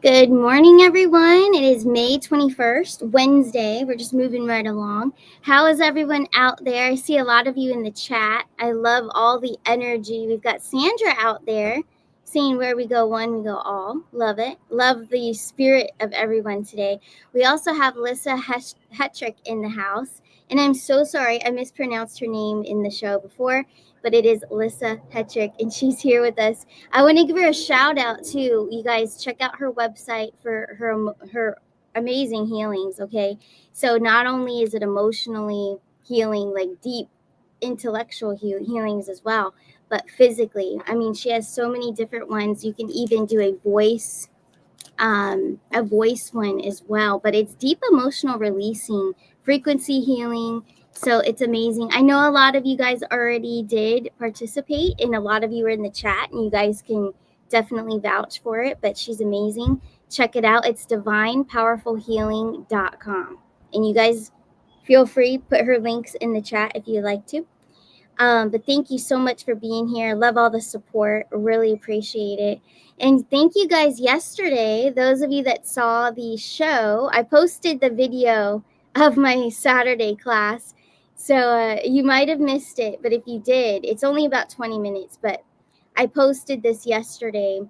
Good morning, everyone. It is May 21st, Wednesday. We're just moving right along. How is everyone out there? I see a lot of you in the chat. I love all the energy. We've got Sandra out there saying where we go one, we go all. Love it. Love the spirit of everyone today. We also have Lissa Hetrick in the house. And I'm so sorry, I mispronounced her name in the show before, but it is Lissa Hetrick, and she's here with us. I want to give her a shout out too. You guys check out her website for her amazing healings. Okay, so not only is it emotionally healing, like deep intellectual healings as well, but physically. I mean, she has so many different ones. You can even do a voice one as well, but it's deep emotional releasing, frequency healing. So it's amazing. I know a lot of you guys already did participate, and a lot of you are in the chat, and you guys can definitely vouch for it, but she's amazing. Check it out. It's divinepowerfulhealing.com. And you guys feel free, put her links in the chat if you'd like to. But thank you so much for being here. Love all the support. Really appreciate it. And thank you guys yesterday. Those of you that saw the show, I posted the video of my Saturday class. So you might have missed it, but if you did, it's only about 20 minutes. But I posted this yesterday.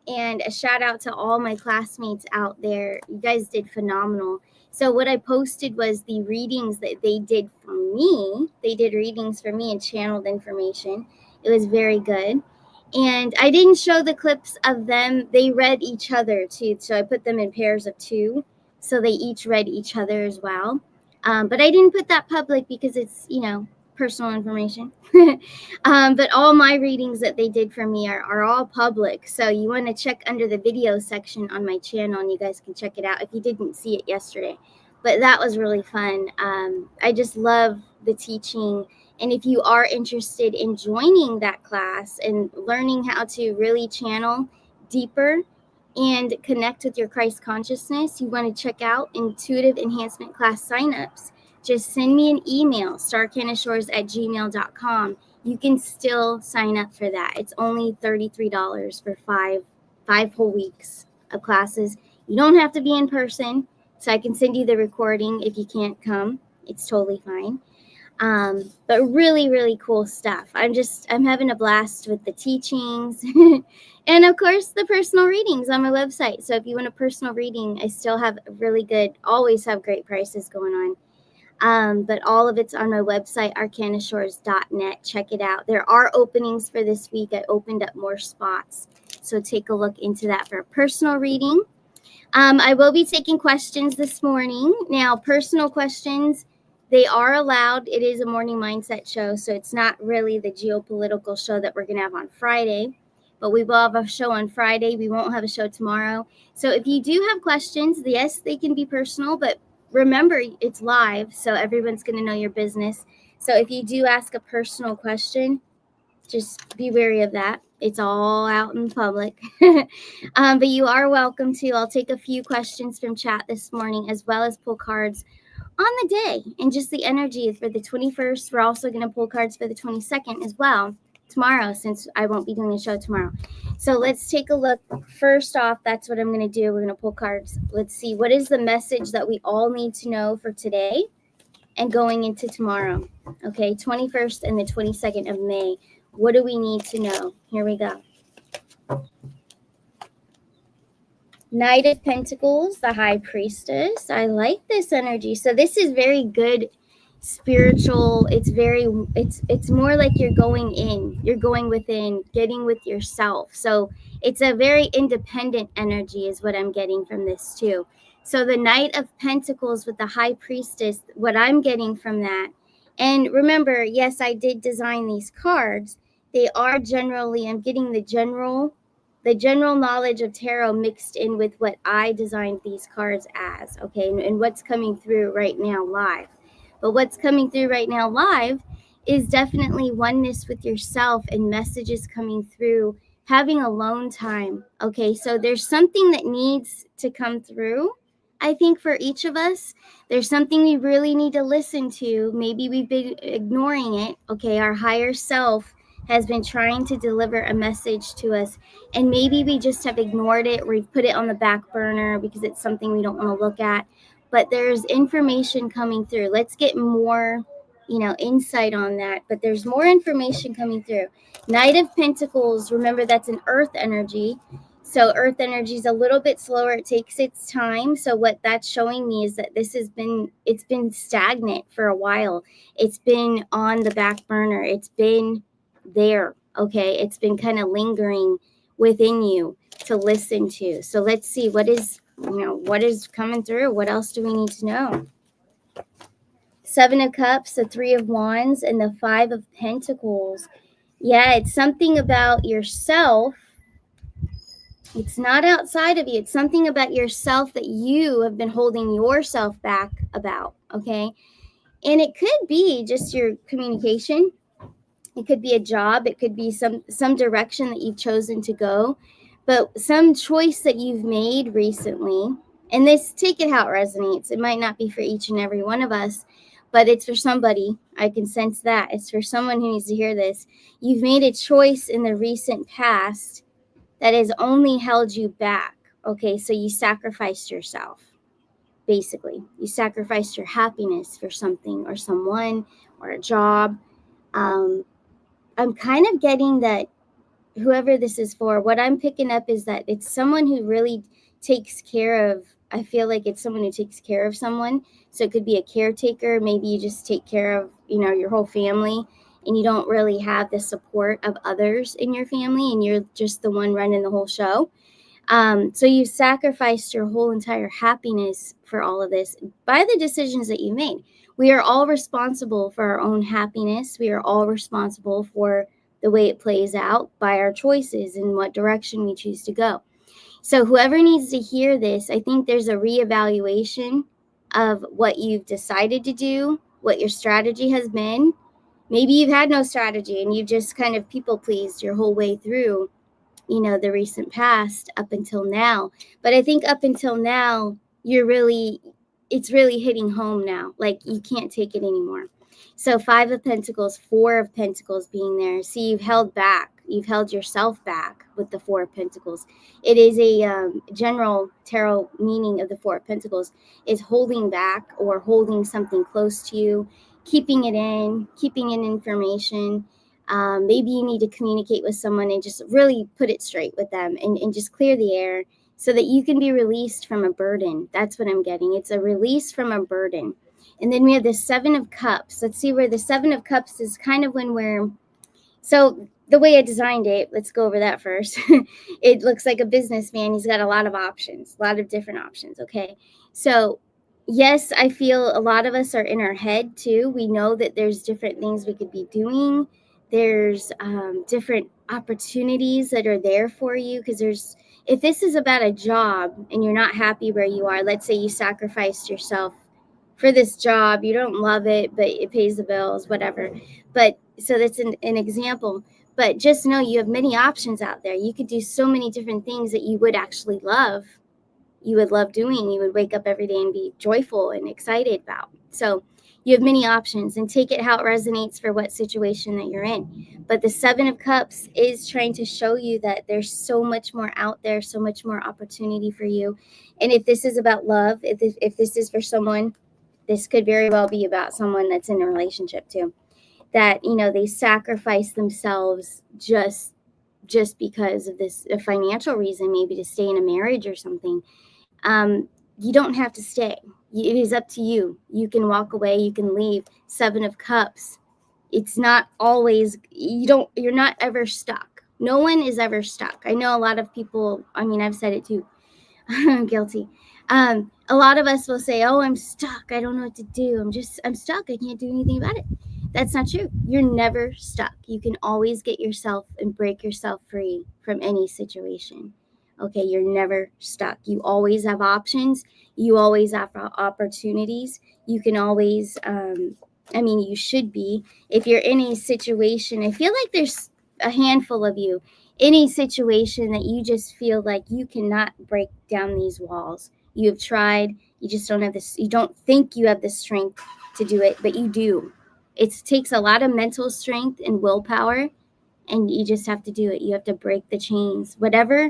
And a shout out to all my classmates out there. You guys did phenomenal. So what I posted was the readings that they did for me. They did readings for me and channeled information. It was very good. And I didn't show the clips of them. They read each other too. So I put them in pairs of two. So they each read each other as well. But I didn't put that public because it's, personal information. But all my readings that they did for me are all public. So you want to check under the video section on my channel, and you guys can check it out if you didn't see it yesterday. But that was really fun. I just love the teaching. And if you are interested in joining that class and learning how to really channel deeper and connect with your Christ consciousness, you want to check out Intuitive Enhancement Class signups. Just send me an email, starcanashores@gmail.com. You can still sign up for that. It's only $33 for five whole weeks of classes. You don't have to be in person, so I can send you the recording if you can't come. It's totally fine. But really, really cool stuff. I'm having a blast with the teachings and of course the personal readings on my website. So if you want a personal reading, I still have always have great prices going on. But all of it's on my website, arcanashores.net. Check it out. There are openings for this week. I opened up more spots. So take a look into that for a personal reading. I will be taking questions this morning. Now, personal questions, they are allowed. It is a morning mindset show, so it's not really the geopolitical show that we're going to have on Friday. But we will have a show on Friday. We won't have a show tomorrow. So if you do have questions, yes, they can be personal, but remember, it's live, so everyone's going to know your business. So if you do ask a personal question, just be wary of that. It's all out in public. But you are welcome to. I'll take a few questions from chat this morning, as well as pull cards on the day and just the energy for the 21st. We're also going to pull cards for the 22nd as well tomorrow, since I won't be doing a show tomorrow. So let's take a look. First off, that's what I'm going to do. We're going to pull cards. Let's see. What is the message that we all need to know for today and going into tomorrow? Okay, 21st and the 22nd of May. What do we need to know? Here we go. Knight of Pentacles, the High Priestess. I like this energy. So this is very good spiritual. It's more like you're going within, getting with yourself. So it's a very independent energy is what I'm getting from this too. So the Knight of Pentacles with the High Priestess, what I'm getting from that. And remember, yes, I did design these cards. They are generally, I'm getting the general knowledge of tarot mixed in with what I designed these cards as, okay, and what's coming through right now live. But what's coming through right now live is definitely oneness with yourself and messages coming through, having alone time, okay? So there's something that needs to come through, I think, for each of us. There's something we really need to listen to. Maybe we've been ignoring it, okay? Our higher self has been trying to deliver a message to us, and maybe we just have ignored it or we've put it on the back burner because it's something we don't want to look at. But there's information coming through. Let's get more, insight on that. But there's more information coming through. Knight of Pentacles, remember that's an earth energy. So earth energy is a little bit slower. It takes its time. So what that's showing me is that it's been stagnant for a while. It's been on the back burner. It's been there. Okay. It's been kind of lingering within you to listen to. So let's see what is coming through. What else do we need to know? Seven of Cups, the Three of Wands, and the Five of Pentacles. Yeah, it's something about yourself. It's not outside of you. It's something about yourself that you have been holding yourself back about, okay? And it could be just your communication. It could be a job. It could be some direction that you've chosen to go. But some choice that you've made recently, and this, take it how it resonates. It might not be for each and every one of us, but it's for somebody. I can sense that. It's for someone who needs to hear this. You've made a choice in the recent past that has only held you back. Okay, so you sacrificed yourself. Basically, you sacrificed your happiness for something or someone or a job. I'm kind of getting that whoever this is for, what I'm picking up is that it's someone who really takes care of, I feel like it's someone who takes care of someone. So it could be a caretaker. Maybe you just take care of, your whole family, and you don't really have the support of others in your family, and you're just the one running the whole show. So you sacrificed your whole entire happiness for all of this by the decisions that you made. We are all responsible for our own happiness. We are all responsible for the way it plays out by our choices and what direction we choose to go. So whoever needs to hear this, I think there's a reevaluation of what you've decided to do, what your strategy has been. Maybe you've had no strategy and you've just kind of people pleased your whole way through, the recent past up until now. But I think up until now, it's really hitting home now. Like you can't take it anymore. So Five of Pentacles, Four of Pentacles being there. See, you've held back. You've held yourself back with the Four of Pentacles. It is a general tarot meaning of the Four of Pentacles is holding back or holding something close to you, keeping it in, keeping in information. Maybe you need to communicate with someone and just really put it straight with them and just clear the air so that you can be released from a burden. That's what I'm getting. It's a release from a burden. And then we have the Seven of Cups. Let's see where the Seven of Cups is kind of when so the way I designed it, let's go over that first. It looks like a businessman. He's got a lot of options, a lot of different options. Okay. So yes, I feel a lot of us are in our head too. We know that there's different things we could be doing. There's different opportunities that are there for you because if this is about a job and you're not happy where you are, let's say you sacrificed yourself for this job, you don't love it, but it pays the bills, whatever. But so that's an example. But just know you have many options out there. You could do so many different things that you would actually love. You would love doing. You would wake up every day and be joyful and excited about. So you have many options, and take it how it resonates for what situation that you're in. But the Seven of Cups is trying to show you that there's so much more out there, so much more opportunity for you. And if this is about love, if this is for someone, this could very well be about someone that's in a relationship too, that, they sacrifice themselves just because of this a financial reason, maybe to stay in a marriage or something. You don't have to stay. It is up to you. You can walk away. You can leave. Seven of Cups. It's not always, you're not ever stuck. No one is ever stuck. I know a lot of people, I've said it too. I'm guilty. A lot of us will say, oh, I'm stuck. I don't know what to do. I'm stuck. I can't do anything about it. That's not true. You're never stuck. You can always get yourself and break yourself free from any situation. Okay, you're never stuck. You always have options. You always have opportunities. You can always, you should be. If you're in a situation, I feel like there's a handful of you, any situation that you just feel like you cannot break down these walls. You have tried. You just don't have this. You don't think you have the strength to do it, but you do. It takes a lot of mental strength and willpower and you just have to do it. You have to break the chains. Whatever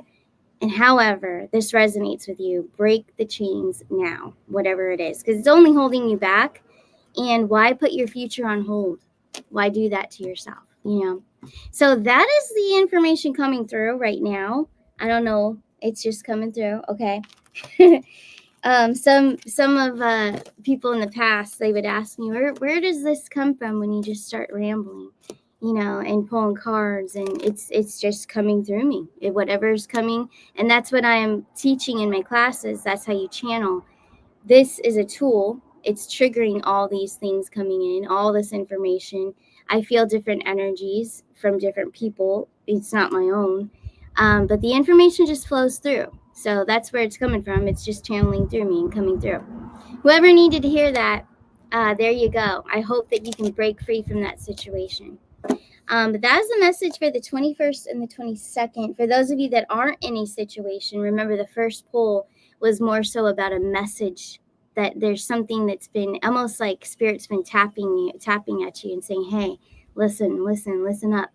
and however this resonates with you, break the chains now, whatever it is, because it's only holding you back. And why put your future on hold? Why do that to yourself? So that is the information coming through right now. I don't know. It's just coming through. Okay. Some of people in the past, they would ask me, where does this come from when you just start rambling, and pulling cards, and it's just coming through me. Whatever's coming, and that's what I am teaching in my classes. That's how you channel. This is a tool. It's triggering all these things coming in, all this information. I feel different energies from different people. It's not my own, but the information just flows through. So that's where it's coming from. It's just channeling through me and coming through. Whoever needed to hear that, there you go. I hope that you can break free from that situation. But that is the message for the 21st and the 22nd. For those of you that aren't in a situation, remember the first pull was more so about a message, that there's something that's been almost like Spirit's been tapping at you and saying, hey, listen up.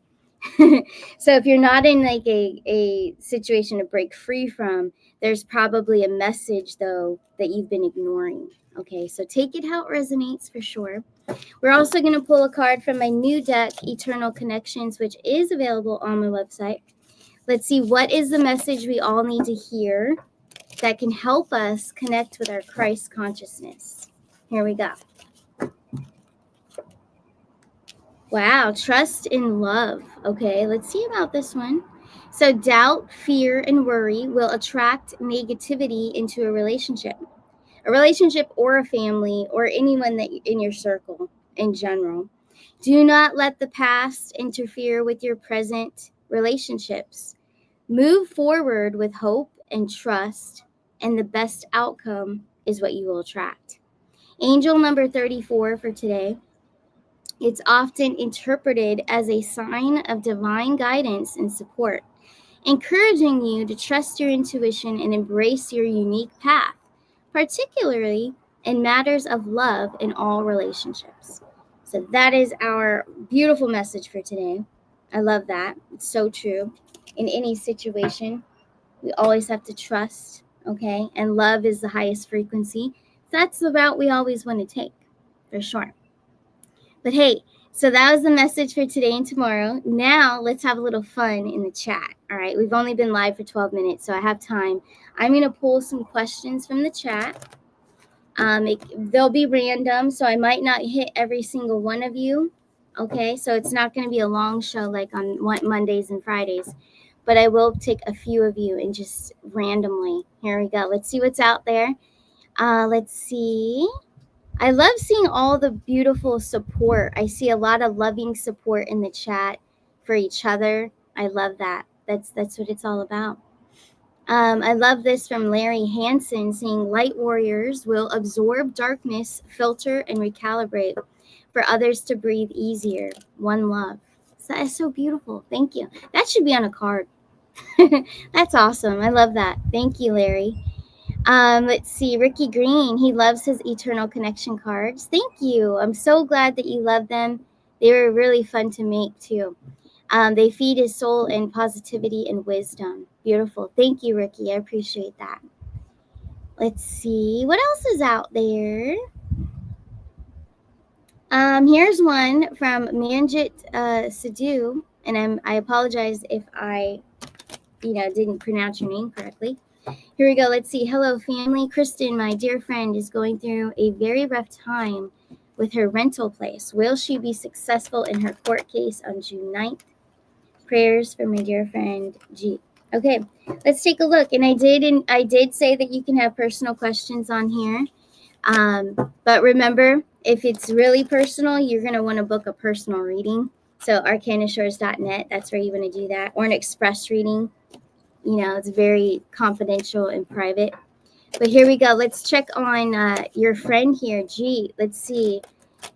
So if you're not in like a situation to break free from, there's probably a message though that you've been ignoring. Okay, so take it how it resonates for sure. We're also going to pull a card from my new deck, Eternal Connections, which is available on my website. Let's see, what is the message we all need to hear that can help us connect with our Christ consciousness? Here we go. Wow, trust and love. Okay, let's see about this one. So doubt, fear, and worry will attract negativity into a relationship or a family or anyone that in your circle in general. Do not let the past interfere with your present relationships. Move forward with hope and trust, and the best outcome is what you will attract. Angel number 34 for today. It's often interpreted as a sign of divine guidance and support, encouraging you to trust your intuition and embrace your unique path, particularly in matters of love in all relationships. So that is our beautiful message for today. I love that. It's so true. In any situation, we always have to trust, okay? And love is the highest frequency. That's the route we always want to take, for sure. But hey, so that was the message for today and tomorrow. Now let's have a little fun in the chat. All right, we've only been live for 12 minutes, so I have time. I'm going to pull some questions from the chat. They'll be random, so I might not hit every single one of you. Okay, so it's not going to be a long show like on Mondays and Fridays, but I will take a few of you and just randomly. Here we go. Let's see what's out there. Let's see. I love seeing all the beautiful support. I see a lot of loving support in the chat for each other. I love that. That's what it's all about. I love this from Larry Hansen saying light warriors will absorb darkness, filter, and recalibrate for others to breathe easier. One love. So that is so beautiful. Thank you. That should be on a card. That's awesome. I love that. Thank you, Larry. Let's see. Ricky Green, he loves his Eternal Connection cards. Thank you. I'm so glad that you love them. They were really fun to make too. They feed his soul in positivity and wisdom. Beautiful. Thank you, Ricky. I appreciate that. Let's see. What else is out there? Here's one from Manjit Sidhu, and I apologize if I, didn't pronounce your name correctly. Here we go. Let's see. Hello, family. Kristen, my dear friend, is going through a very rough time with her rental place. Will she be successful in her court case on June 9th? Prayers for my dear friend, G. Okay, let's take a look. And I did say that you can have personal questions on here. But remember, if it's really personal, you're going to want to book a personal reading. So arcanashores.net, that's where you want to do that. Or an express reading. It's very confidential and private. But here we go. Let's check on your friend here, G. Let's see.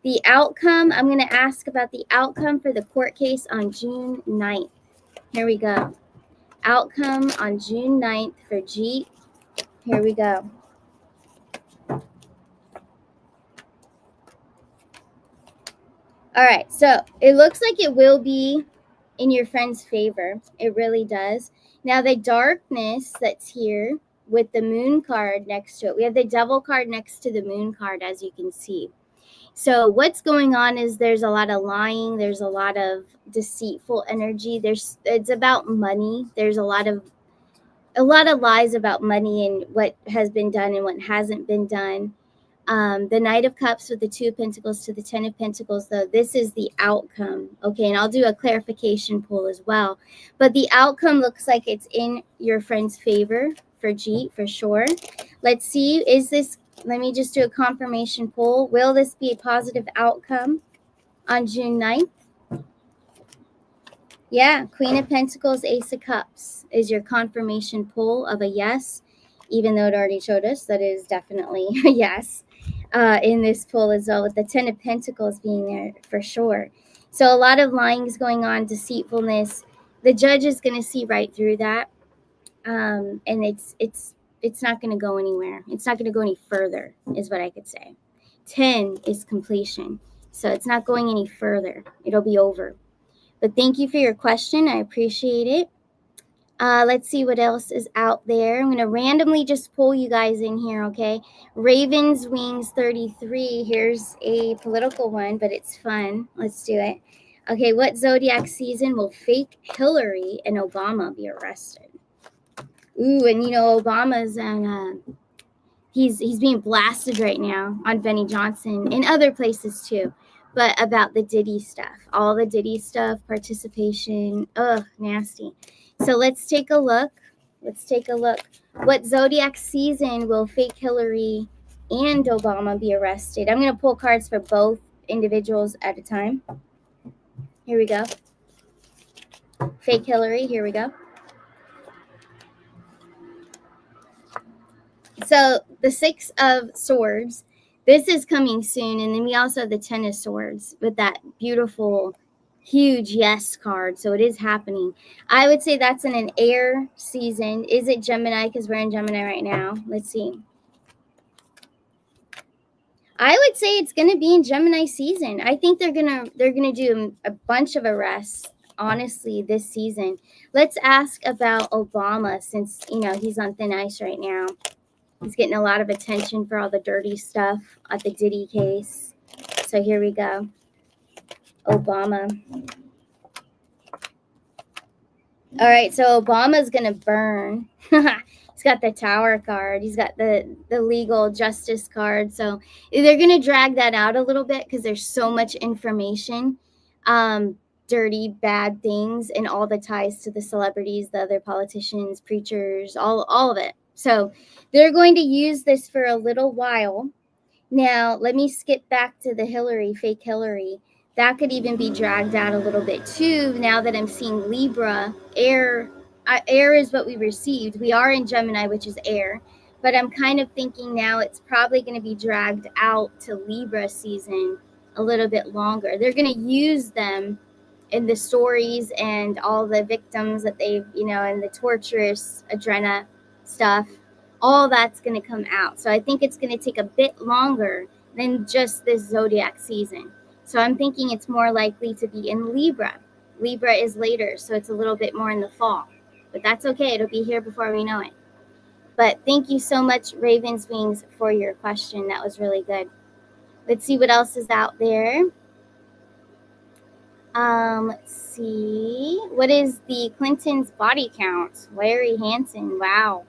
The outcome, I'm going to ask about the outcome for the court case on June 9th. Here we go. Outcome on June 9th for G. Here we go. All right, so it looks like it will be in your friend's favor. It really does. Now, the darkness that's here with the moon card next to it, we have the devil card next to the moon card, as you can see. So what's going on is there's a lot of lying, there's a lot of deceitful energy. It's about money. There's a lot of lies about money and what has been done and what hasn't been done. The Knight of Cups with the Two of Pentacles to the Ten of Pentacles, though, this is the outcome. Okay, and I'll do a clarification pull as well. But the outcome looks like it's in your friend's favor for G, for sure. Let's see, let me just do a confirmation pull. Will this be a positive outcome on June 9th? Yeah, Queen of Pentacles, Ace of Cups is your confirmation pull of a yes, even though it already showed us that it is definitely a yes in this pull as well, with the Ten of Pentacles being there for sure. So a lot of lying is going on, deceitfulness. The judge is going to see right through that, and it's not going to go anywhere. It's not going to go any further, is what I could say. 10 is completion, so it's not going any further. It'll be over. But thank you for your question. I appreciate it. Let's see what else is out there. I'm going to randomly just pull you guys in here, okay? Raven's Wings 33. Here's a political one, but it's fun. Let's do it. Okay, what zodiac season will fake Hillary and Obama be arrested? Ooh, and Obama's and he's being blasted right now on Benny Johnson and other places too. But about the Diddy stuff, all the Diddy stuff, participation, nasty. So let's take a look. What zodiac season will fake Hillary and Obama be arrested? I'm going to pull cards for both individuals at a time. Here we go. Fake Hillary, here we go. So the Six of Swords, this is coming soon. And then we also have the Ten of Swords with that beautiful, huge yes card. So it is happening. I would say that's in an air season. Is it Gemini? Because we're in Gemini right now. Let's see. I would say it's going to be in Gemini season. I think they're gonna do a bunch of arrests, honestly, this season. Let's ask about Obama, since he's on thin ice right now. He's getting a lot of attention for all the dirty stuff at the Diddy case. So here we go. Obama. All right, so Obama's going to burn. He's got the Tower card. He's got the legal justice card. So they're going to drag that out a little bit because there's so much information, dirty, bad things, and all the ties to the celebrities, the other politicians, preachers, all of it. So they're going to use this for a little while. Now, let me skip back to the Hillary, fake Hillary. That could even be dragged out a little bit too, now that I'm seeing Libra. Air is what we received. We are in Gemini, which is air. But I'm kind of thinking now it's probably going to be dragged out to Libra season a little bit longer. They're going to use them in the stories and all the victims that they've, and the torturous adrena stuff, all that's going to come out. So I think it's going to take a bit longer than just this zodiac season. So I'm thinking it's more likely to be in Libra. Libra is later, so it's a little bit more in the fall. But that's okay. It'll be here before we know it. But thank you so much, Raven's Wings, for your question. That was really good. Let's see what else is out there. Let's see. What is the Clintons' body count? Larry Hansen. Wow.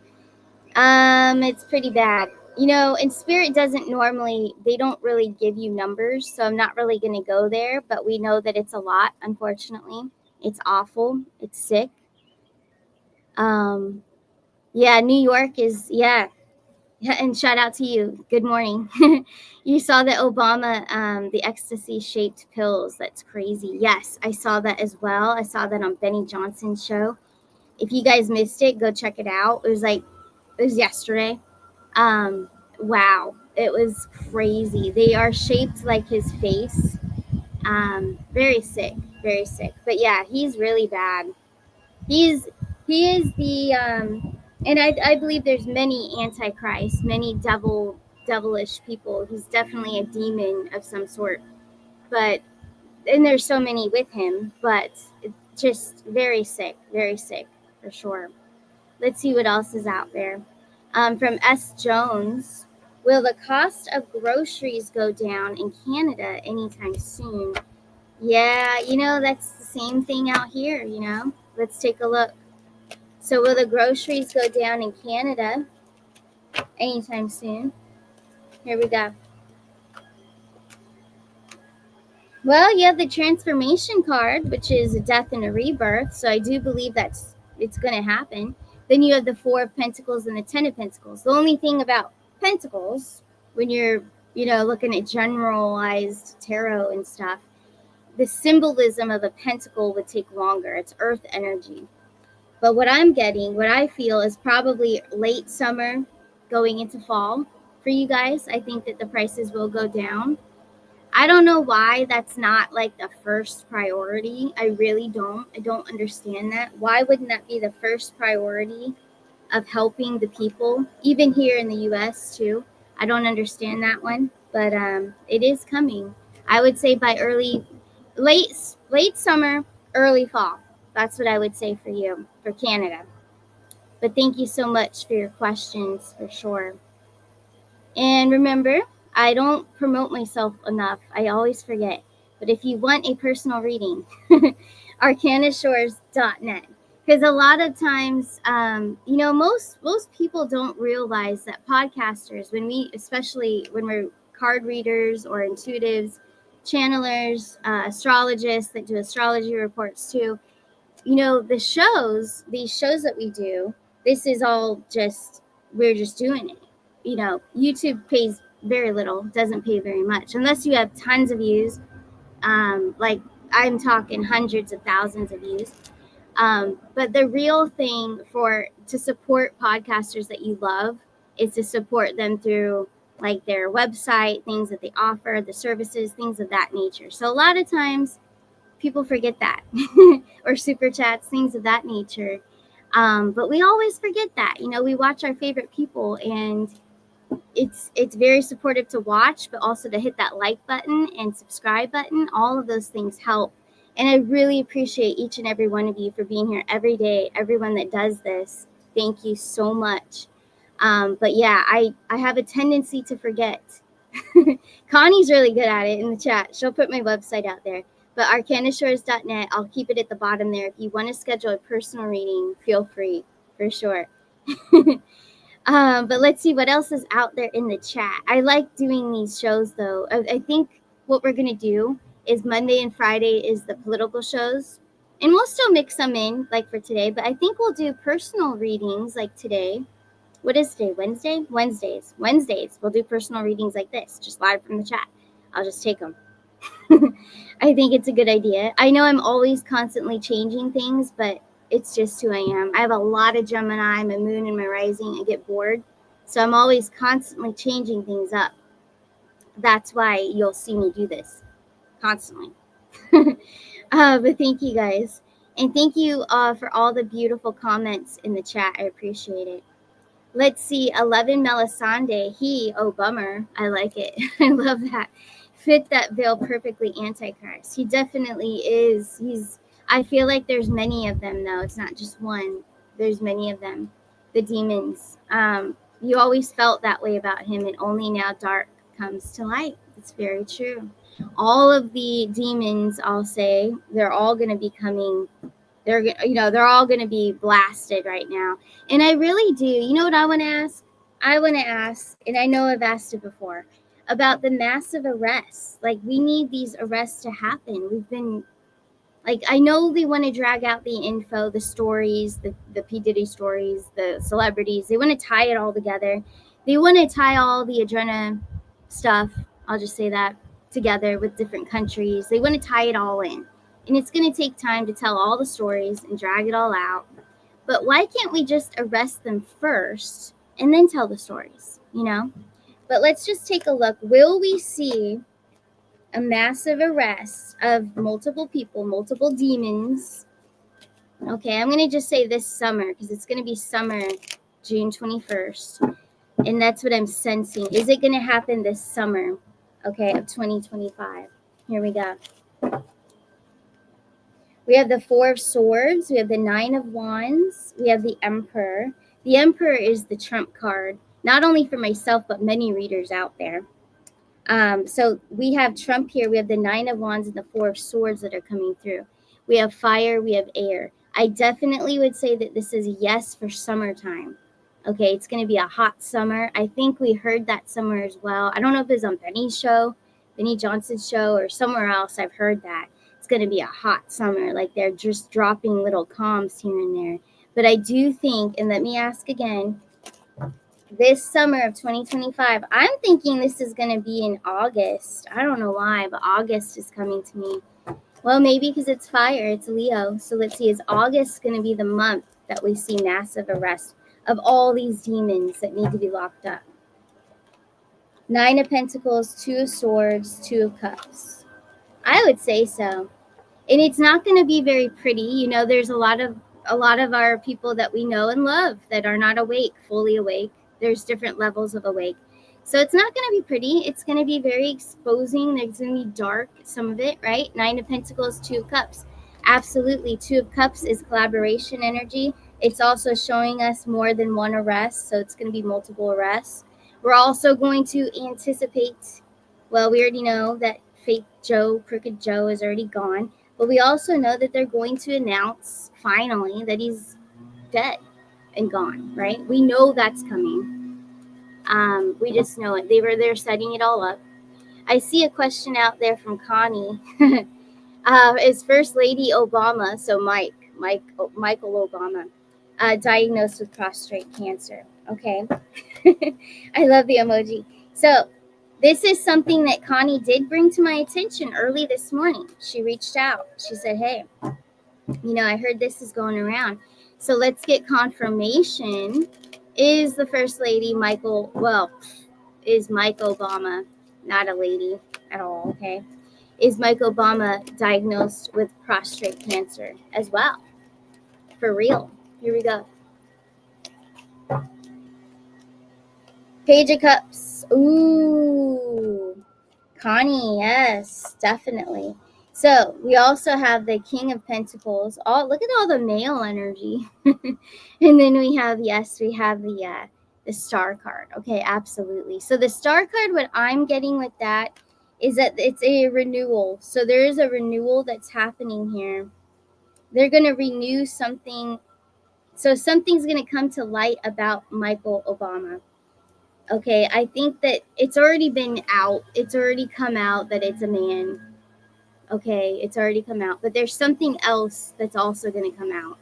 It's pretty bad. And Spirit they don't really give you numbers, so I'm not really going to go there, but we know that it's a lot, unfortunately. It's awful. It's sick. Yeah, New York is, yeah, and shout out to you. Good morning. You saw that Obama, the ecstasy-shaped pills. That's crazy. Yes, I saw that as well. I saw that on Benny Johnson's show. If you guys missed it, go check it out. It was yesterday. Wow, it was crazy. They are shaped like his face. Very sick, very sick. But yeah, he's really bad. He is the and I believe there's many antichrist, many devilish people. He's definitely a demon of some sort. And there's so many with him, but just very sick for sure. Let's see what else is out there. From S. Jones, will the cost of groceries go down in Canada anytime soon? Yeah, that's the same thing out here, Let's take a look. So, will the groceries go down in Canada anytime soon? Here we go. Well, you have the transformation card, which is a death and a rebirth. So I do believe it's going to happen. Then you have the Four of Pentacles and the Ten of Pentacles. The only thing about Pentacles, when you're, looking at generalized tarot and stuff, the symbolism of a pentacle would take longer. It's earth energy. But what I feel is probably late summer going into fall for you guys. I think that the prices will go down. I don't know why that's not like the first priority. I really don't. I don't understand that. Why wouldn't that be the first priority of helping the people, even here in the US too? I don't understand that one, but it is coming. I would say by late summer, early fall. That's what I would say for you, for Canada. But thank you so much for your questions for sure. And remember, I don't promote myself enough. I always forget. But if you want a personal reading, Arcanashores.net. Because a lot of times, most people don't realize that podcasters, especially when we're card readers or intuitives, channelers, astrologists that do astrology reports too, these shows that we do, this is all we're just doing it. YouTube pays very little, doesn't pay very much, unless you have tons of views. Like I'm talking hundreds of thousands of views. But the real thing to support podcasters that you love is to support them through like their website, things that they offer, the services, things of that nature. So a lot of times people forget that or super chats, things of that nature. But we always forget that. We watch our favorite people, and it's very supportive to watch, but also to hit that like button and subscribe button. All of those things help. And I really appreciate each and every one of you for being here every day. Everyone that does this, thank you so much. But yeah, I have a tendency to forget. Connie's really good at it in the chat. She'll put my website out there. But arcanashores.net, I'll keep it at the bottom there. If you want to schedule a personal reading, feel free, for sure. But let's see what else is out there in the chat. I like doing these shows, though. I think what we're going to do is Monday and Friday is the political shows. And we'll still mix them in, like for today. But I think we'll do personal readings like today. What is today? Wednesday? Wednesdays. We'll do personal readings like this, just live from the chat. I'll just take them. I think it's a good idea. I know I'm always constantly changing things, but it's just who I am. I have a lot of Gemini, my moon and my rising. I get bored. So I'm always constantly changing things up. That's why you'll see me do this constantly. But thank you guys. And thank you for all the beautiful comments in the chat. I appreciate it. Let's see. 11 Melisande. Bummer. I like it. I love that. Fit that veil perfectly, Antichrist. He definitely is. I feel like there's many of them, though. It's not just one. There's many of them. The demons. You always felt that way about him, and only now dark comes to light. It's very true. All of the demons, I'll say, they're all going to be coming. They're all going to be blasted right now. And I really do. You know what I want to ask? I want to ask, and I know I've asked it before, about the massive arrests. Like, we need these arrests to happen. We've been, like, I know they want to drag out the info, the stories, the P. Diddy stories, the celebrities. They want to tie it all together. They want to tie all the Adrena stuff, I'll just say that, together with different countries. They want to tie it all in. And it's going to take time to tell all the stories and drag it all out. But why can't we just arrest them first and then tell the stories, But let's just take a look. Will we see a massive arrest of multiple people, multiple demons? Okay, I'm going to just say this summer, because it's going to be summer, June 21st. And that's what I'm sensing. Is it going to happen this summer, of 2025? Here we go. We have the Four of Swords. We have the Nine of Wands. We have the Emperor. The Emperor is the trump card, not only for myself, but many readers out there. So we have Trump here. We have the Nine of Wands and the Four of Swords that are coming through. We have fire. We have air. I definitely would say that this is a yes for summertime. Okay, it's going to be a hot summer. I think we heard that somewhere as well. I don't know if it's on Benny's show, Benny Johnson's show, or somewhere else. I've heard that it's going to be a hot summer. Like they're just dropping little calms here and there. But I do think, and let me ask again, this summer of 2025, I'm thinking this is going to be in August. I don't know why, but August is coming to me. Well, maybe because it's fire, it's Leo. So let's see, is August going to be the month that we see massive arrest of all these demons that need to be locked up? Nine of Pentacles, Two of Swords, Two of Cups. I would say so. And it's not going to be very pretty. You know, there's a lot of our people that we know and love that are not awake, fully awake. There's different levels of awake. So it's not going to be pretty. It's going to be very exposing. There's going to be dark, some of it, right? Nine of Pentacles, Two of Cups. Absolutely. Two of Cups is collaboration energy. It's also showing us more than one arrest. So it's going to be multiple arrests. We're also going to anticipate, well, we already know that fake Joe, Crooked Joe is already gone. But we also know that they're going to announce finally that he's dead and gone, right? We know that's coming. We just know it. They're setting it all up. I see a question out there from Connie. Is First Lady Obama, so Michael Obama, diagnosed with prostate cancer? Okay. I love the emoji. So this is something that Connie did bring to my attention early this morning. She reached out. She said, hey, I heard this is going around. So let's get confirmation. Is the First Lady is Mike Obama, not a lady at all, okay? Is Mike Obama diagnosed with prostate cancer as well? For real. Here we go. Page of Cups. Ooh. Connie, yes, definitely. So we also have the King of Pentacles. Look at all the male energy. And then we have the Star card. Okay, absolutely. So the Star card, what I'm getting with that is that it's a renewal. So there is a renewal that's happening here. They're going to renew something. So something's going to come to light about Michael Obama. Okay, I think that it's already been out. It's already come out that it's a man. Okay, it's already come out. But there's something else that's also going to come out.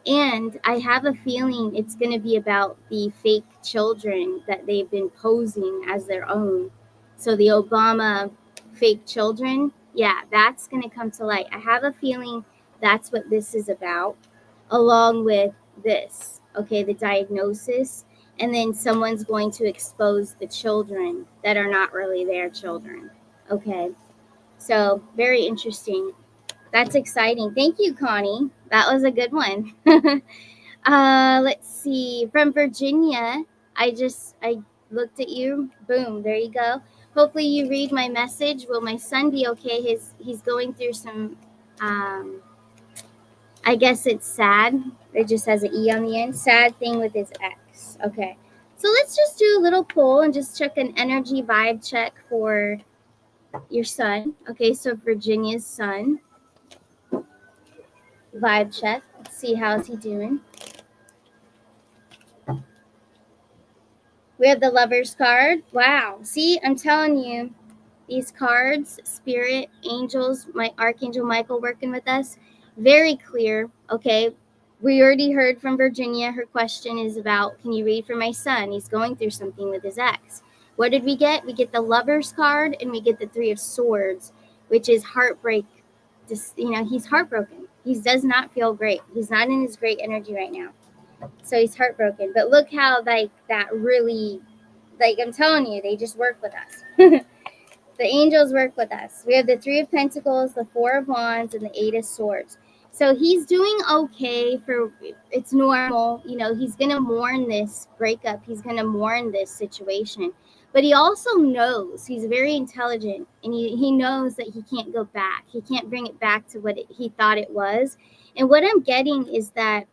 And I have a feeling it's going to be about the fake children that they've been posing as their own. So the Obama fake children, yeah, that's going to come to light. I have a feeling that's what this is about, along with this. Okay, the diagnosis. And then someone's going to expose the children that are not really their children. Okay, so very interesting. That's exciting. Thank you, Connie. That was a good one. Let's see. From Virginia, I looked at you. Boom, there you go. Hopefully you read my message. Will my son be okay? He's going through some, I guess it's sad. It just has an E on the end. Sad thing with his ex. Okay. So let's just do a little poll and just check an energy vibe check for your son. Okay, so Virginia's son. Vibe check. Let's see how's he doing. We have the Lover's card. Wow. See, I'm telling you, these cards, Spirit, angels, my Archangel Michael working with us, very clear. Okay. We already heard from Virginia. Her question is about, can you read for my son? He's going through something with his ex. What did we get? We get the Lover's card and we get the Three of Swords, which is heartbreak. He's heartbroken. He does not feel great. He's not in his great energy right now. So he's heartbroken. But look how that really, I'm telling you, they just work with us. The angels work with us. We have the Three of Pentacles, the Four of Wands, and the Eight of Swords. So he's doing okay for it's normal. He's going to mourn this breakup. He's going to mourn this situation. But he also knows he's very intelligent, and he knows that he can't go back. He can't bring it back to what he thought it was. And what I'm getting is that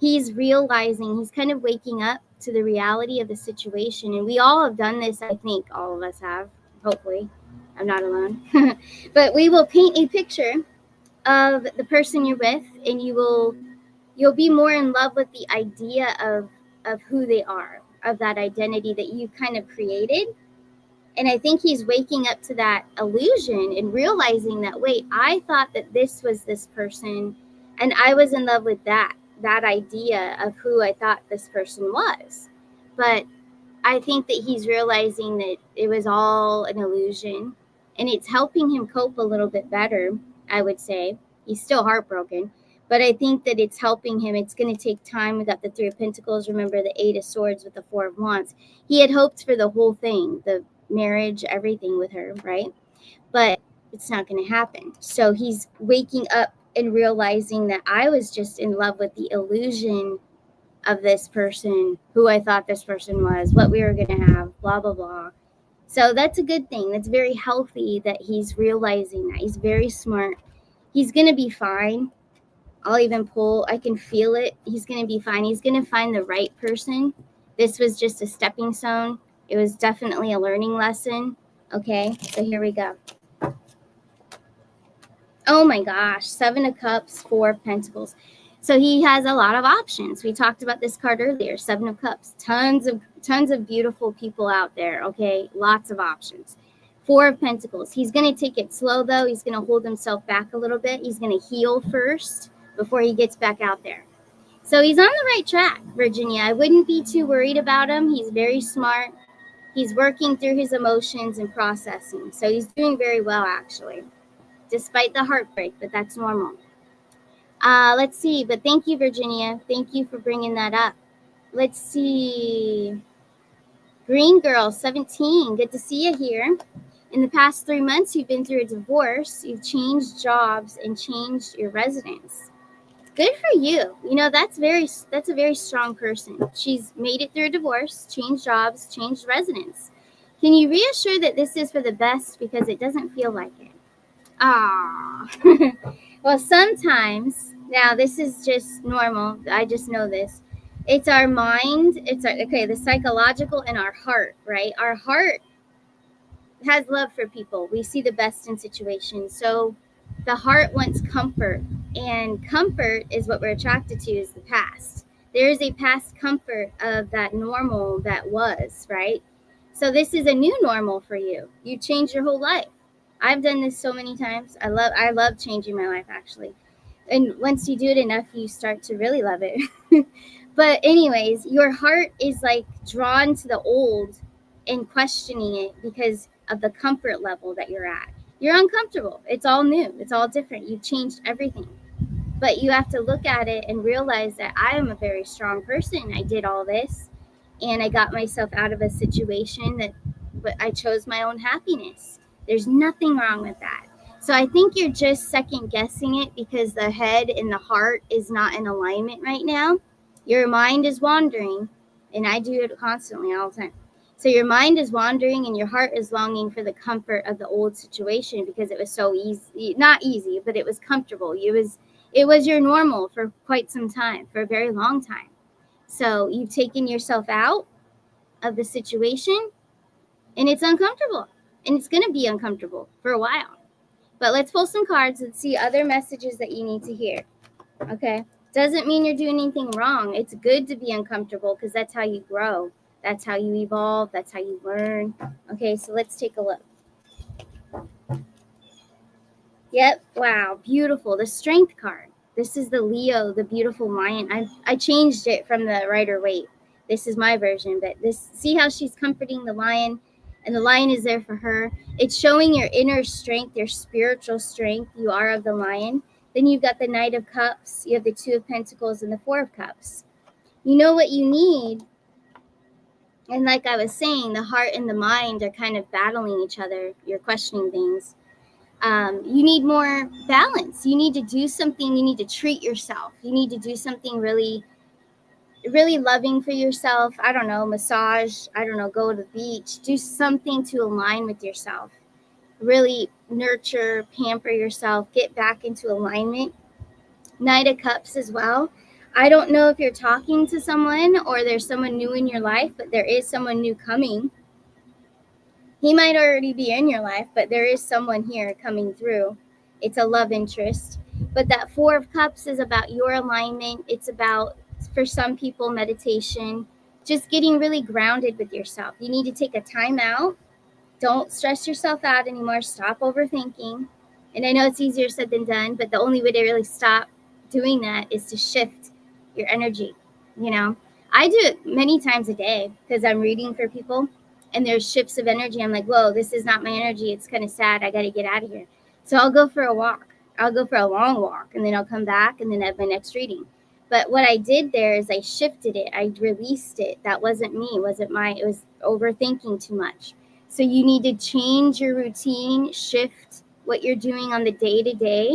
he's realizing, he's kind of waking up to the reality of the situation. And we all have done this. I think all of us have, hopefully. I'm not alone. But we will paint a picture of the person you're with, and you'll be more in love with the idea of who they are, of that identity that you kind of created. And I think he's waking up to that illusion and realizing that, wait, I thought that this was this person, and I was in love with that idea of who I thought this person was. But I think that he's realizing that it was all an illusion, and it's helping him cope a little bit better, I would say. He's still heartbroken, but I think that it's helping him. It's going to take time. We got the Three of Pentacles, remember the Eight of Swords with the Four of Wands. He had hoped for the whole thing, the marriage, everything with her, right? But it's not going to happen. So he's waking up and realizing that I was just in love with the illusion of this person, who I thought this person was, what we were going to have, blah, blah, blah. So that's a good thing. That's very healthy that he's realizing that. He's very smart. He's going to be fine. I'll even pull, I can feel it. He's going to be fine. He's going to find the right person. This was just a stepping stone. It was definitely a learning lesson. Okay, so here we go. Oh my gosh, Seven of Cups, Four of Pentacles. So he has a lot of options. We talked about this card earlier, Seven of Cups. Tons of beautiful people out there, okay? Lots of options. Four of Pentacles. He's going to take it slow, though. He's going to hold himself back a little bit. He's going to heal first before he gets back out there. So he's on the right track, Virginia. I wouldn't be too worried about him. He's very smart. He's working through his emotions and processing. So he's doing very well, actually, despite the heartbreak, but that's normal. Let's see. But thank you, Virginia. Thank you for bringing that up. Let's see. Green Girl, 17. Good to see you here. In the past 3 months, you've been through a divorce. You've changed jobs and changed your residence. Good for you. That's a very strong person. She's made it through a divorce, changed jobs, changed residence. Can you reassure that this is for the best, because it doesn't feel like it? Ah. Well, sometimes, now this is just normal. I just know this. It's our mind. The psychological and our heart, right? Our heart has love for people. We see the best in situations. So the heart wants comfort, and comfort is what we're attracted to, is the past. There is a past comfort of that normal that was, right? So this is a new normal for you. You changed your whole life. I've done this so many times. I love changing my life, actually. And once you do it enough, you start to really love it. But anyways, your heart is like drawn to the old and questioning it because of the comfort level that you're at. You're uncomfortable. It's all new. It's all different. You've changed everything. But you have to look at it and realize that I am a very strong person. I did all this, and I got myself out of a situation but I chose my own happiness. There's nothing wrong with that. So I think you're just second guessing it because the head and the heart is not in alignment right now. Your mind is wandering, and I do it constantly all the time. So your mind is wandering and your heart is longing for the comfort of the old situation because it was so easy, not easy, but it was comfortable. It was your normal for quite some time, for a very long time. So you've taken yourself out of the situation, and it's uncomfortable, and it's going to be uncomfortable for a while. But let's pull some cards and see other messages that you need to hear. Okay? Doesn't mean you're doing anything wrong. It's good to be uncomfortable because that's how you grow. That's how you evolve. That's how you learn. Okay, so let's take a look. Yep. Wow. Beautiful. The Strength card. This is the Leo, the beautiful lion. I changed it from the Rider-Waite. This is my version, but see how she's comforting the lion, and the lion is there for her. It's showing your inner strength, your spiritual strength. You are of the lion. Then you've got the Knight of Cups. You have the Two of Pentacles and the Four of Cups. You know what you need. And like I was saying, the heart and the mind are kind of battling each other. You're questioning things. You need more balance. You need to do something. You need to treat yourself. You need to do something really, really loving for yourself. I don't know, massage. I don't know, go to the beach. Do something to align with yourself. Really nurture, pamper yourself. Get back into alignment. Knight of Cups as well. I don't know if you're talking to someone or there's someone new in your life, but there is someone new coming. He might already be in your life, but there is someone here coming through. It's a love interest. But that Four of Cups is about your alignment. It's about, for some people, meditation, just getting really grounded with yourself. You need to take a time out. Don't stress yourself out anymore. Stop overthinking. And I know it's easier said than done, but the only way to really stop doing that is to shift your energy. You know, I do it many times a day because I'm reading for people and there's shifts of energy. I'm like, whoa, this is not my energy. It's kind of sad. I got to get out of here. So I'll go for a walk. I'll go for a long walk and then I'll come back and then have my next reading. But what I did there is I shifted it. I released it. That wasn't me. It was overthinking too much. So you need to change your routine, shift what you're doing on the day to day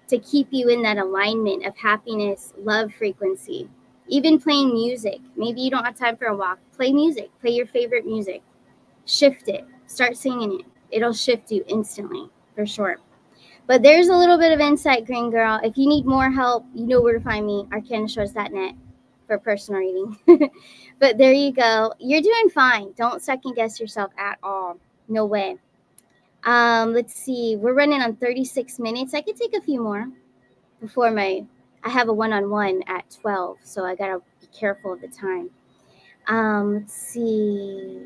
to keep you in that alignment of happiness, love frequency. Even playing music. Maybe you don't have time for a walk. Play music. Play your favorite music. Shift it. Start singing it. It'll shift you instantly, for sure. But there's a little bit of insight, Green Girl. If you need more help, you know where to find me, Starcanashores.net for personal reading. But there you go. You're doing fine. Don't second guess yourself at all. No way. Let's see. We're running on 36 minutes. I could take a few more before I have a one-on-one at 12, so I gotta be careful of the time. Let's see.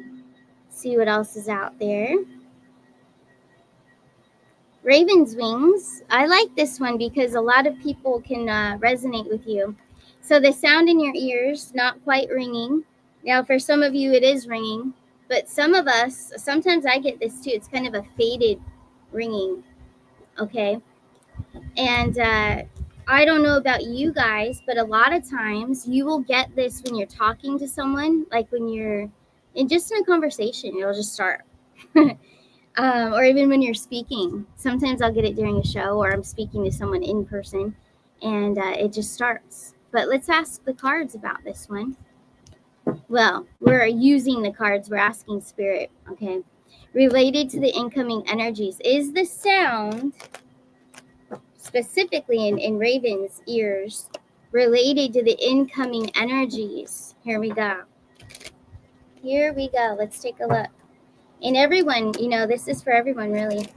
See what else is out there. Raven's Wings. I like this one because a lot of people can resonate with you. So the sound in your ears, not quite ringing. Now, for some of you, it is ringing. But some of us, sometimes I get this too. It's kind of a faded ringing. Okay. And I don't know about you guys, but a lot of times you will get this when you're talking to someone, like when you're in a conversation, it'll just start. Or even when you're speaking. Sometimes I'll get it during a show or I'm speaking to someone in person and it just starts. But let's ask the cards about this one. Well, we're using the cards. We're asking Spirit, okay? Related to the incoming energies. Is the sound, specifically in Raven's ears, related to the incoming energies? Here we go. Here we go. Let's take a look. And everyone, this is for everyone, really.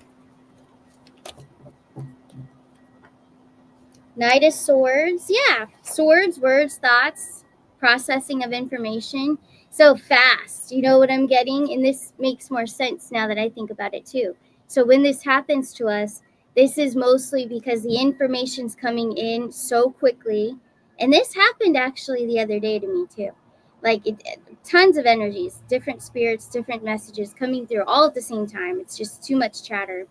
Knight of Swords. Yeah. Swords, words, thoughts, processing of information. So fast. You know what I'm getting? And this makes more sense now that I think about it too. So when this happens to us, this is mostly because the information's coming in so quickly. And this happened actually the other day to me too. Like tons of energies, different spirits, different messages coming through all at the same time. It's just too much chatter.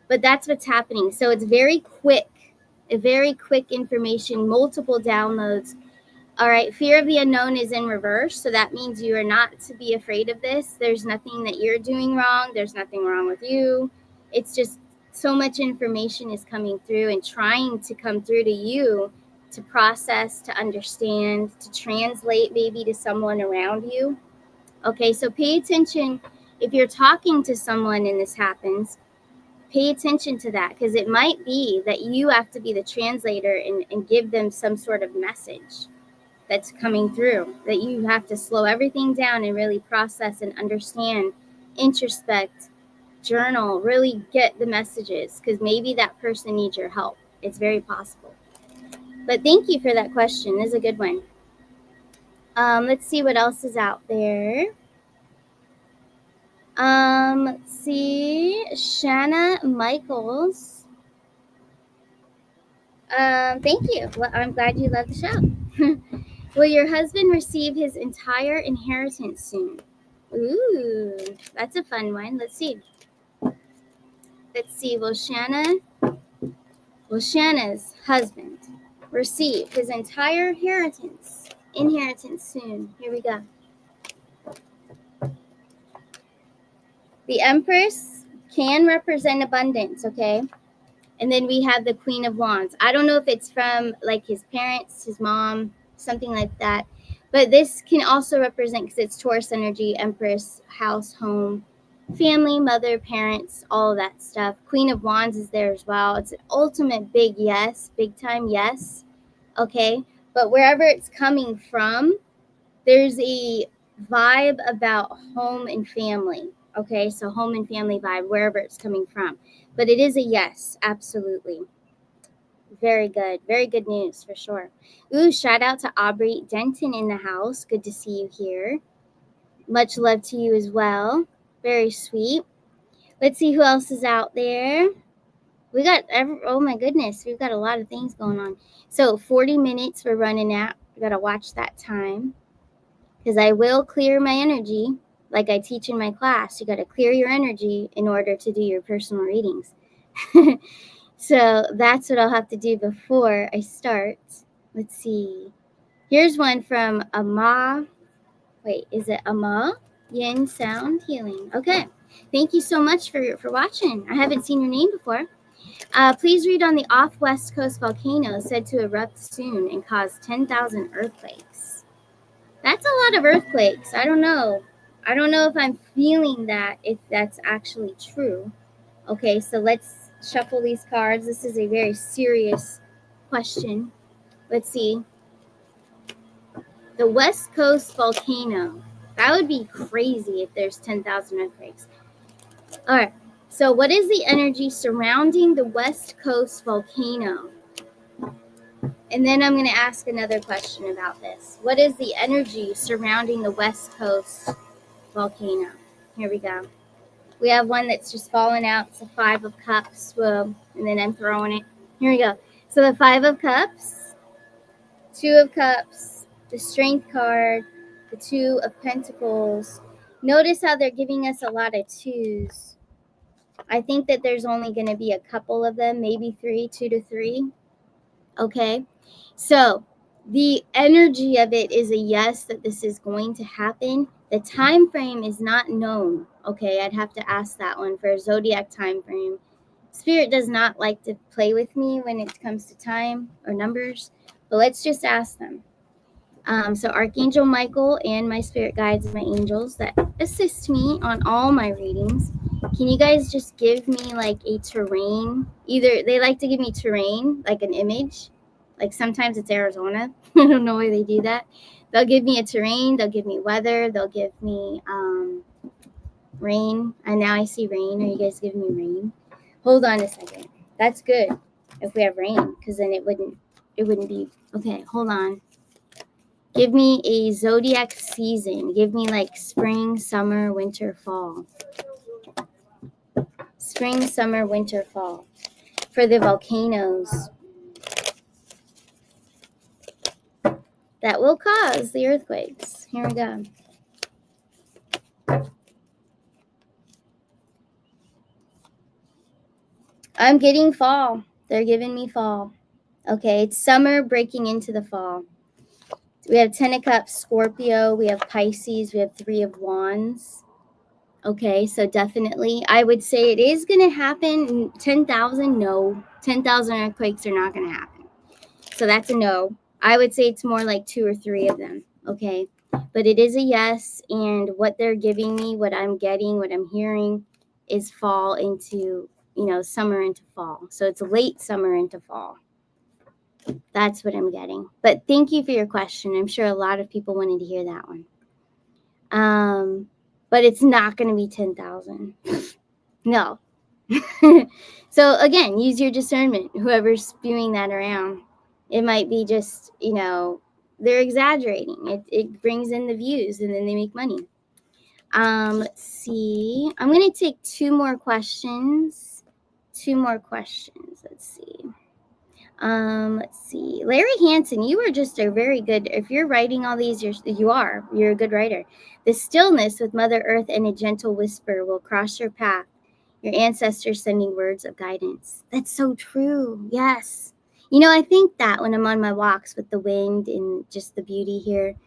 But that's what's happening. So it's very quick. A very quick information, multiple downloads. All right, fear of the unknown is in reverse. So that means you are not to be afraid of this. There's nothing that you're doing wrong. There's nothing wrong with you. It's just so much information is coming through and trying to come through to you to process, to understand, to translate maybe to someone around you. Okay, so pay attention if you're talking to someone and this happens. Pay attention to that because it might be that you have to be the translator and give them some sort of message that's coming through, that you have to slow everything down and really process and understand, introspect, journal, really get the messages because maybe that person needs your help. It's very possible. But thank you for that question. This is a good one. Let's see what else is out there. Let's see. Shanna Michaels. Thank you. Well, I'm glad you love the show. Will your husband receive his entire inheritance soon? Ooh, that's a fun one. Let's see. Will Shanna's husband receive his entire inheritance soon? Here we go. The Empress, can represent abundance, okay? And then we have the Queen of Wands. I don't know if it's from like his parents, his mom, something like that. But this can also represent, because it's Taurus energy, Empress, house, home, family, mother, parents, all of that stuff. Queen of Wands is there as well. It's an ultimate big yes, big time yes. Okay. But wherever it's coming from, there's a vibe about home and family. Okay. So home and family vibe, wherever it's coming from. But it is a yes, absolutely. Very good. Very good news for sure. Ooh, shout out to Aubrey Denton in the house. Good to see you here. Much love to you as well. Very sweet. Let's see who else is out there. We got, oh my goodness, we've got a lot of things going on. So 40 minutes we're running at. We got to watch that time, because I will clear my energy like I teach in my class. You got to clear your energy in order to do your personal readings. So that's what I'll have to do before I start. Let's see. Here's one from Ama. Wait, is it Ama? Yin Sound Healing. Okay. Thank you so much for watching. I haven't seen your name before. Please read on the off West Coast volcano said to erupt soon and cause 10,000 earthquakes. That's a lot of earthquakes. I don't know. I don't know if I'm feeling that, if that's actually true. Okay, so let's shuffle these cards. This is a very serious question. Let's see. The West Coast volcano. That would be crazy if there's 10,000 earthquakes. All right. So what is the energy surrounding the West Coast volcano? And then I'm going to ask another question about this. What is the energy surrounding the West Coast volcano? Here we go. We have one that's just fallen out. It's a 5 of Cups. And then I'm throwing it. Here we go. So the 5 of Cups, 2 of Cups, the Strength card, the 2 of Pentacles. Notice how they're giving us a lot of 2s. I think that there's only going to be a couple of them, maybe 3, 2 to 3. Okay. So the energy of it is a yes, that this is going to happen. The time frame is not known. Okay, I'd have to ask that one for a zodiac time frame. Spirit does not like to play with me when it comes to time or numbers, but let's just ask them. So Archangel Michael and my spirit guides and my angels that assist me on all my readings, can you guys just give me like a terrain? Either they like to give me terrain, like an image. Like sometimes it's Arizona. I don't know why they do that. They'll give me a terrain. They'll give me weather. They'll give me rain. And now I see rain. Are you guys giving me rain? Hold on a second. That's good if we have rain, because then it wouldn't be. Okay, hold on. Give me a zodiac season. Give me like spring, summer, winter, fall. Spring, summer, winter, fall. For the volcanoes that will cause the earthquakes. Here we go. I'm getting fall. They're giving me fall. Okay, it's summer breaking into the fall. We have 10 of Cups, Scorpio. We have Pisces. We have 3 of Wands. Okay, so definitely, I would say it is going to happen. 10,000, no. 10,000 earthquakes are not going to happen. So that's a no. I would say it's more like 2 or 3 of them. Okay, but it is a yes. And what they're giving me, what I'm getting, what I'm hearing is fall into, summer into fall. So it's late summer into fall. That's what I'm getting. But thank you for your question. I'm sure a lot of people wanted to hear that one. But it's not going to be 10,000. No. So again, use your discernment. Whoever's spewing that around, it might be just, they're exaggerating. It brings in the views and then they make money. Let's see. I'm going to take 2 more questions. Let's see. Larry Hansen, you are just a very good, if you're writing all these, you're a good writer. The stillness with Mother Earth and a gentle whisper will cross your path. Your ancestors sending words of guidance. That's so true. Yes. I think that when I'm on my walks with the wind and just the beauty here,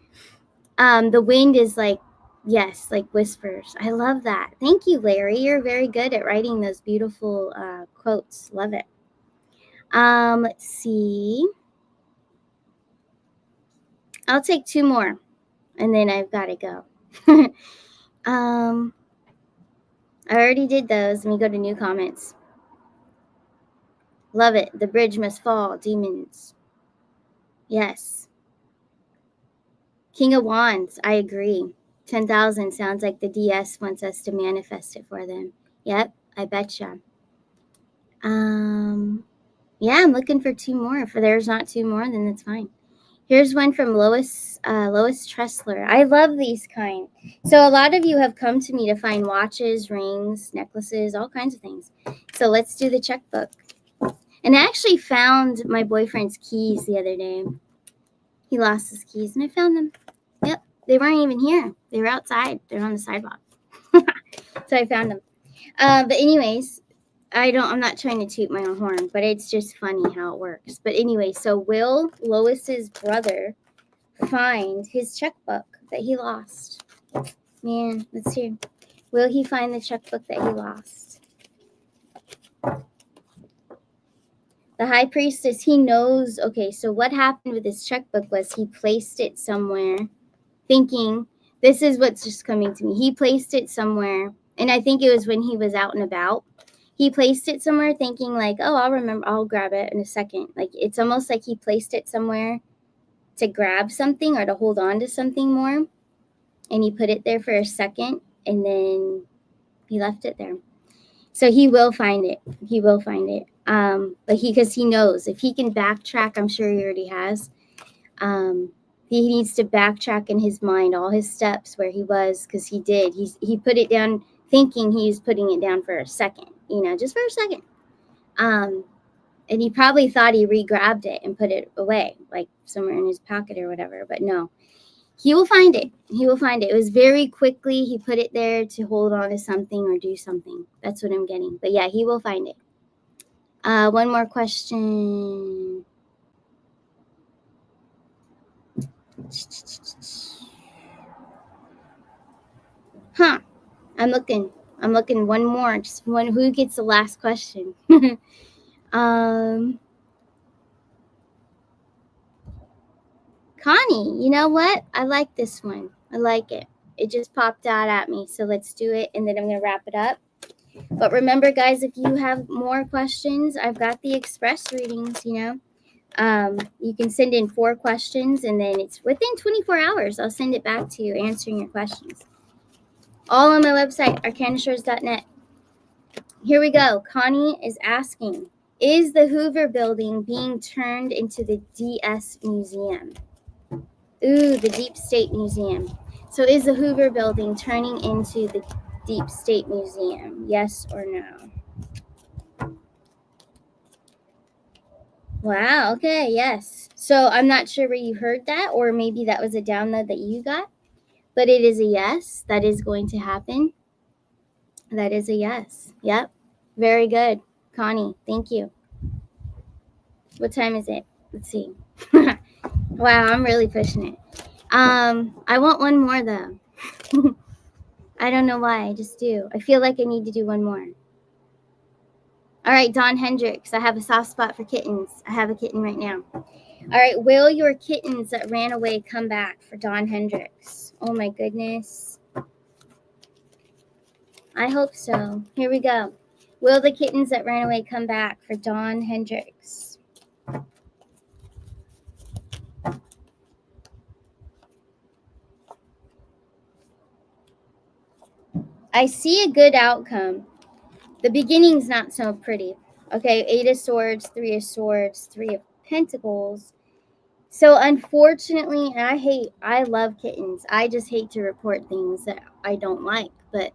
the wind is like Yes, like whispers. I love that. Thank you, Larry. You're very good at writing those beautiful quotes. Love it. Let's see. I'll take two more, and then I've got to go. I already did those. Let me go to new comments. Love it. The bridge must fall. Demons. Yes. King of Wands. I agree. 10,000 sounds like the DS wants us to manifest it for them. Yep, I betcha. Yeah, I'm looking for two more. If there's not two more, then that's fine. Here's one from Lois Tressler. I love these kind. So a lot of you have come to me to find watches, rings, necklaces, all kinds of things. So let's do the checkbook. And I actually found my boyfriend's keys the other day. He lost his keys, and I found them. Yep, they weren't even here. They were outside. They're on the sidewalk. So I found them. But anyways, I'm not trying to toot my own horn, but it's just funny how it works. But anyway, so will Lois's brother find his checkbook that he lost? Man, let's see. Will he find the checkbook that he lost? The high priestess, he knows. Okay, so what happened with his checkbook was he placed it somewhere thinking, this is what's just coming to me. He placed it somewhere, and I think it was when he was out and about. He placed it somewhere thinking like, oh, I'll grab it in a second. Like, it's almost like he placed it somewhere to grab something or to hold on to something more. And he put it there for a second, and then he left it there. So he will find it. He will find it. But because he knows if he can backtrack, I'm sure he already has. He needs to backtrack in his mind all his steps where he was, because he did. He put it down thinking he was putting it down for a second, just for a second. And he probably thought he re-grabbed it and put it away, like somewhere in his pocket or whatever. But no, he will find it. He will find it. It was very quickly. He put it there to hold on to something or do something. That's what I'm getting. But yeah, he will find it. One more question. Huh. I'm looking one more. Just one. Who gets the last question? Connie, you know what? I like this one. I like it. It just popped out at me. So let's do it, and then I'm going to wrap it up. But remember, guys, if you have more questions, I've got the express readings, You can send in 4 questions, and then it's within 24 hours. I'll send it back to you answering your questions. All on my website, arcanashores.net. Here we go. Connie is asking, is the Hoover Building being turned into the DS Museum? Ooh, the Deep State Museum. So is the Hoover Building turning into the Deep State Museum? Yes or no? Wow, okay, yes. So I'm not sure where you heard that, or maybe that was a download that you got, but it is a yes. That is going to happen. That is a yes. Yep. Very good. Connie, thank you. What time is it? Let's see. Wow, I'm really pushing it. I want one more though. I don't know why, I just do. I feel like I need to do one more. All right, Don Hendricks, I have a soft spot for kittens. I have a kitten right now. All right, will your kittens that ran away come back for Don Hendricks? Oh my goodness. I hope so. Here we go. Will the kittens that ran away come back for Don Hendricks? I see a good outcome. The beginning's not so pretty. Okay, 8 of Swords, 3 of Swords, 3 of Pentacles. So unfortunately, I love kittens. I just hate to report things that I don't like, but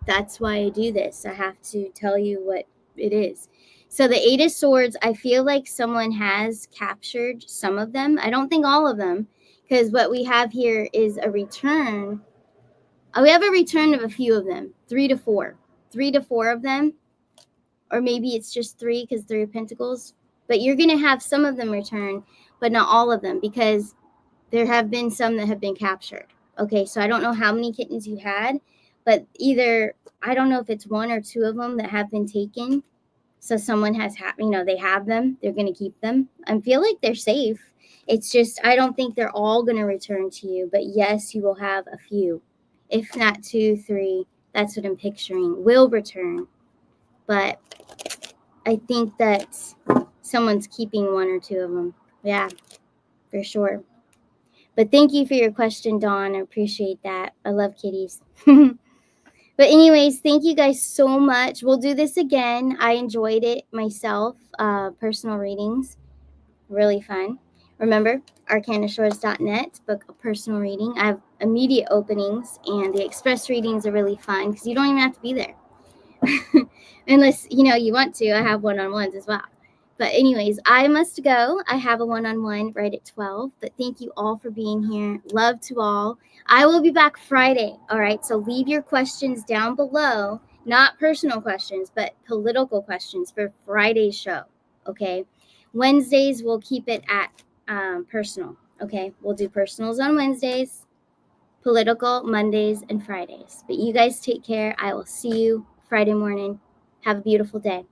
that's why I do this. I have to tell you what it is. So the 8 of Swords, I feel like someone has captured some of them. I don't think all of them, because what we have here is a return. We have a return of a few of them, 3 to 4. 3 to 4 of them, or maybe it's just 3 because 3 of Pentacles. But you're going to have some of them return, but not all of them, because there have been some that have been captured. Okay, so I don't know how many kittens you had, but either I don't know if it's one or two of them that have been taken. So someone has, they have them. They're going to keep them. I feel like they're safe. It's just I don't think they're all going to return to you, but yes, you will have a few, if not 2, 3. That's what I'm picturing. Will return, but I think that someone's keeping 1 or 2 of them. Yeah, for sure. But thank you for your question, Dawn. I appreciate that. I love kitties. But anyways, thank you guys so much. We'll do this again. I enjoyed it myself. Personal readings, really fun. Remember, arcanashores.net, book a personal reading. I have immediate openings, and the express readings are really fun because you don't even have to be there. Unless, you want to. I have one-on-ones as well. But anyways, I must go. I have a one-on-one right at 12. But thank you all for being here. Love to all. I will be back Friday. All right. So leave your questions down below. Not personal questions, but political questions for Friday's show. Okay. Wednesdays, we'll keep it at personal. Okay. We'll do personals on Wednesdays, political Mondays and Fridays. But you guys take care. I will see you Friday morning. Have a beautiful day.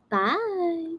Bye.